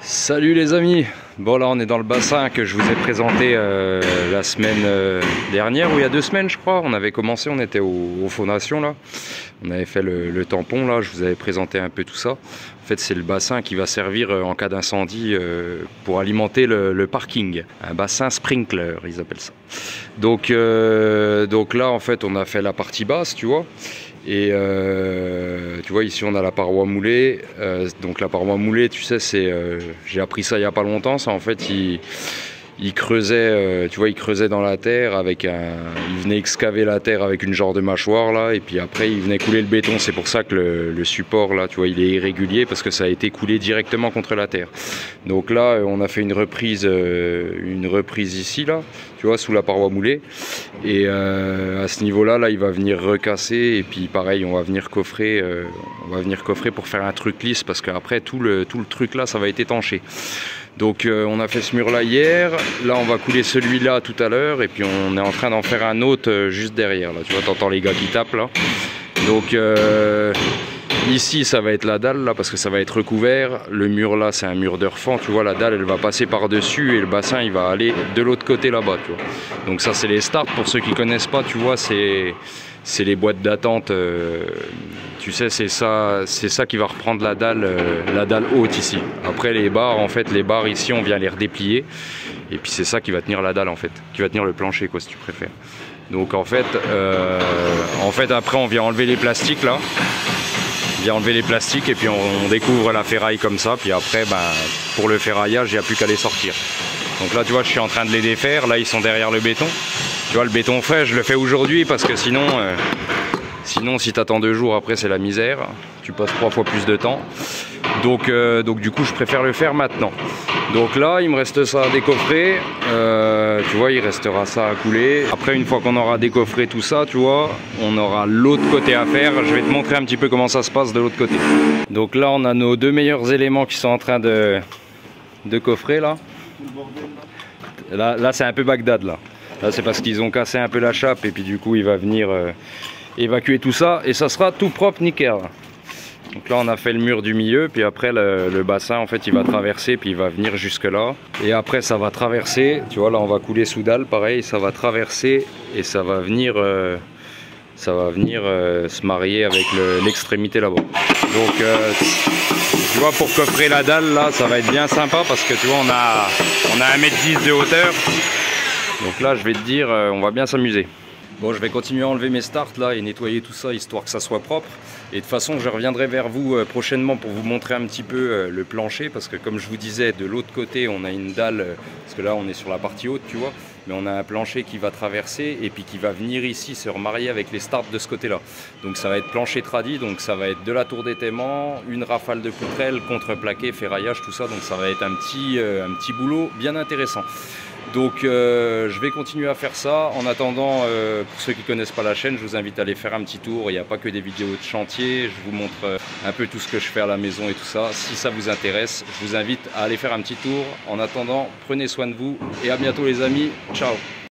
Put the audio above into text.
Salut les amis. Bon, là on est dans le bassin que je vous ai présenté la semaine dernière, ou il y a 2 semaines je crois. On avait commencé, on était aux fondations là. On avait fait le tampon là, je vous avais présenté un peu tout ça. En fait c'est le bassin qui va servir en cas d'incendie pour alimenter le parking. Un bassin sprinkler ils appellent ça. Donc là en fait on a fait la partie basse, tu vois. Et tu vois ici on a la paroi moulée, donc la paroi moulée tu sais c'est, j'ai appris ça il n'y a pas longtemps, ça en fait il creusait, tu vois il creusait dans la terre avec il venait excaver la terre avec une genre de mâchoire là, et puis après il venait couler le béton. C'est pour ça que le support là tu vois il est irrégulier, parce que ça a été coulé directement contre la terre. Donc là on a fait une reprise ici là, tu vois, sous la paroi moulée, et à ce niveau là il va venir recasser, et puis pareil on va venir coffrer pour faire un truc lisse, parce qu'après tout le truc là ça va être étanché. Donc on a fait ce mur là hier, là on va couler celui-là tout à l'heure, et puis on est en train d'en faire un autre juste derrière là, tu vois, t'entends les gars qui tapent là. Donc ici ça va être la dalle là, parce que ça va être recouvert. Le mur là c'est un mur de refend, tu vois, la dalle elle va passer par dessus et le bassin il va aller de l'autre côté là-bas, tu vois. Donc ça c'est les starts, pour ceux qui connaissent pas, tu vois, c'est les boîtes d'attente, tu sais, c'est ça qui va reprendre la dalle haute ici. Après les barres, en fait les barres ici on vient les redéplier, et puis c'est ça qui va tenir la dalle en fait, qui va tenir le plancher quoi si tu préfères. Donc en fait après on vient enlever les plastiques là, et puis on découvre la ferraille comme ça, puis après pour le ferraillage il n'y a plus qu'à les sortir. Donc là tu vois je suis en train de les défaire, là ils sont derrière le béton. Tu vois le béton frais je le fais aujourd'hui, parce que sinon si tu attends 2 jours après c'est la misère, tu passes 3 fois plus de temps. Donc du coup je préfère le faire maintenant. Donc là il me reste ça à décoffrer, tu vois il restera ça à couler. Après une fois qu'on aura décoffré tout ça, tu vois, on aura l'autre côté à faire. Je vais te montrer un petit peu comment ça se passe de l'autre côté. Donc là on a nos 2 meilleurs éléments qui sont en train de coffrer là. Là c'est un peu Bagdad là. Là c'est parce qu'ils ont cassé un peu la chape, et puis du coup il va venir évacuer tout ça, et ça sera tout propre nickel. Donc là on a fait le mur du milieu, puis après le bassin en fait il va traverser, puis il va venir jusque là, et après ça va traverser, tu vois là on va couler sous dalle, pareil ça va traverser, et ça va venir se marier avec l'extrémité là-bas. Donc tu vois pour coffrer la dalle là ça va être bien sympa, parce que tu vois on a 1,10 m de hauteur. Donc là je vais te dire on va bien s'amuser. Bon, je vais continuer à enlever mes starts là et nettoyer tout ça, histoire que ça soit propre. Et de toute façon je reviendrai vers vous prochainement pour vous montrer un petit peu le plancher, parce que comme je vous disais, de l'autre côté on a une dalle, parce que là on est sur la partie haute tu vois, mais on a un plancher qui va traverser, et puis qui va venir ici se remarier avec les starts de ce côté là. Donc ça va être plancher tradi, donc ça va être de la tour d'étaiement, une rafale de poutrelle, contreplaqué, ferraillage, tout ça. Donc ça va être un petit boulot bien intéressant. Donc je vais continuer à faire ça. En attendant, pour ceux qui ne connaissent pas la chaîne, je vous invite à aller faire un petit tour. Il n'y a pas que des vidéos de chantier, je vous montre un peu tout ce que je fais à la maison et tout ça. Si ça vous intéresse, je vous invite à aller faire un petit tour. En attendant, prenez soin de vous, et à bientôt les amis, ciao.